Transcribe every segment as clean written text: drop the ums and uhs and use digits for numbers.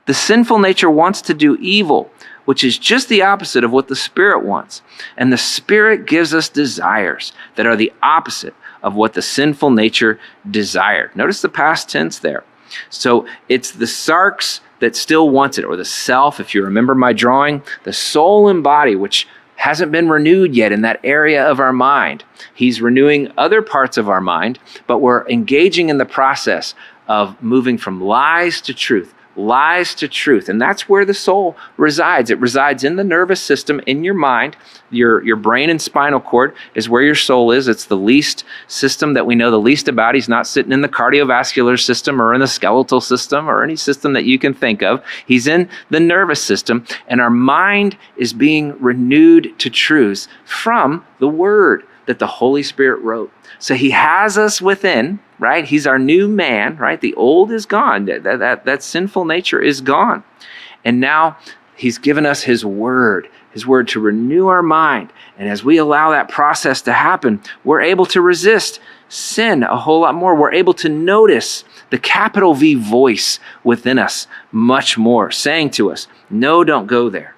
The sinful nature wants to do evil, which is just the opposite of what the Spirit wants. And the Spirit gives us desires that are the opposite of what the sinful nature desired. Notice the past tense there. So it's the sarx that still wants it, or the self, if you remember my drawing, the soul and body, which hasn't been renewed yet in that area of our mind. He's renewing other parts of our mind, but we're engaging in the process of moving from lies to truth. And that's where the soul resides. It resides in the nervous system, in your mind. Your brain and spinal cord is where your soul is. It's the least system that we know the least about. He's not sitting in the cardiovascular system or in the skeletal system or any system that you can think of. He's in the nervous system, and our mind is being renewed to truths from the Word that the Holy Spirit wrote. So he has us within, right? He's our new man, right? The old is gone. That sinful nature is gone. And now he's given us his word to renew our mind. And as we allow that process to happen, we're able to resist sin a whole lot more. We're able to notice the capital V voice within us much more, saying to us, no, don't go there.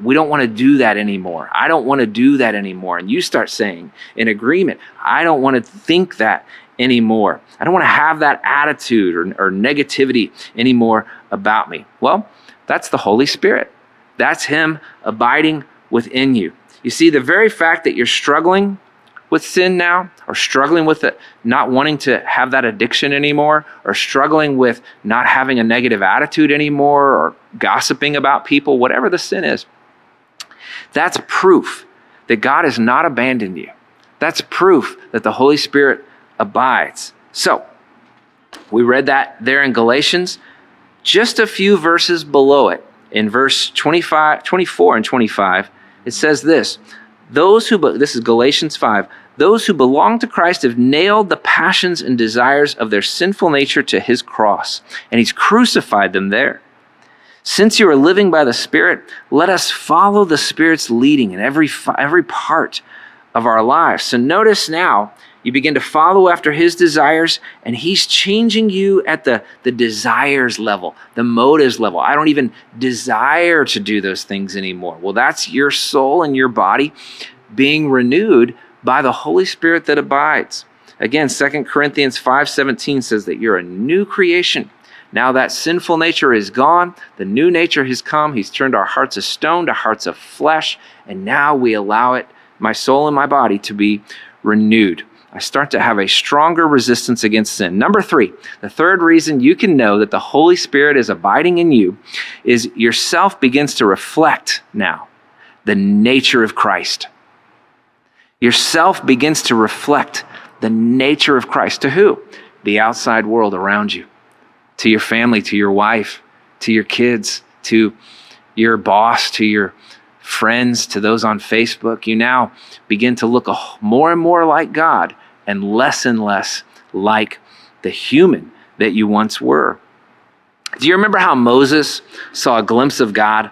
We don't want to do that anymore. I don't want to do that anymore. And you start saying in agreement, I don't want to think that anymore. I don't want to have that attitude or negativity anymore about me. Well, that's the Holy Spirit. That's him abiding within you. You see, the very fact that you're struggling with sin now, or struggling with it, not wanting to have that addiction anymore, or struggling with not having a negative attitude anymore, or gossiping about people, whatever the sin is, that's proof that God has not abandoned you. That's proof that the Holy Spirit abides. So, we read that there in Galatians. Just a few verses below it, in verse 24 and 25, it says this, this is Galatians 5, those who belong to Christ have nailed the passions and desires of their sinful nature to his cross, and he's crucified them there. Since you are living by the Spirit, let us follow the Spirit's leading in every part of our lives. So notice now, you begin to follow after his desires, and he's changing you at the desires level, the motives level. I don't even desire to do those things anymore. Well, that's your soul and your body being renewed by the Holy Spirit that abides. Again, 2 Corinthians 5:17 says that you're a new creation. Now that sinful nature is gone. The new nature has come. He's turned our hearts of stone to hearts of flesh. And now we allow it, my soul and my body, to be renewed. I start to have a stronger resistance against sin. Number 3, the third reason you can know that the Holy Spirit is abiding in you is yourself begins to reflect now the nature of Christ. Yourself begins to reflect the nature of Christ. To who? The outside world around you. To your family, to your wife, to your kids, to your boss, to your friends, to those on Facebook. You now begin to look more and more like God and less like the human that you once were. Do you remember how Moses saw a glimpse of God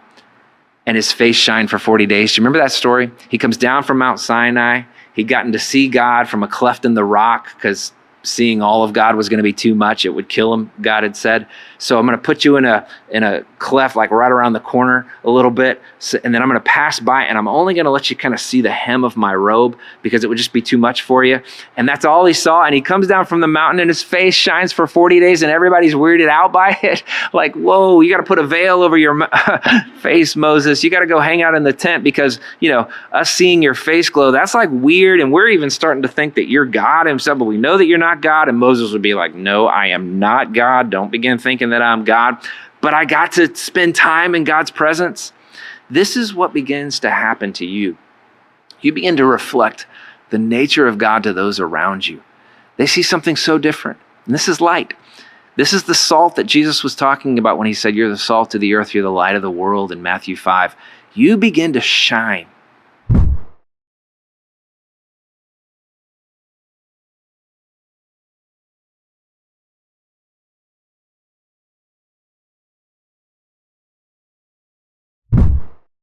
and his face shined for 40 days? Do you remember that story? He comes down from Mount Sinai. He'd gotten to see God from a cleft in the rock because seeing all of God was going to be too much. It would kill him, God had said. So I'm going to put you in a cleft, like right around the corner a little bit. And then I'm going to pass by, and I'm only going to let you kind of see the hem of my robe because it would just be too much for you. And that's all he saw. And he comes down from the mountain and his face shines for 40 days and everybody's weirded out by it. Like, whoa, you got to put a veil over your face, Moses. You got to go hang out in the tent because, us seeing your face glow, that's like weird. And we're even starting to think that you're God himself, but we know that you're not God. And Moses would be like, no, I am not God. Don't begin thinking that I'm God. But I got to spend time in God's presence. This is what begins to happen to you. You begin to reflect the nature of God to those around you. They see something so different. And this is light. This is the salt that Jesus was talking about when he said, you're the salt of the earth, you're the light of the world in Matthew 5. You begin to shine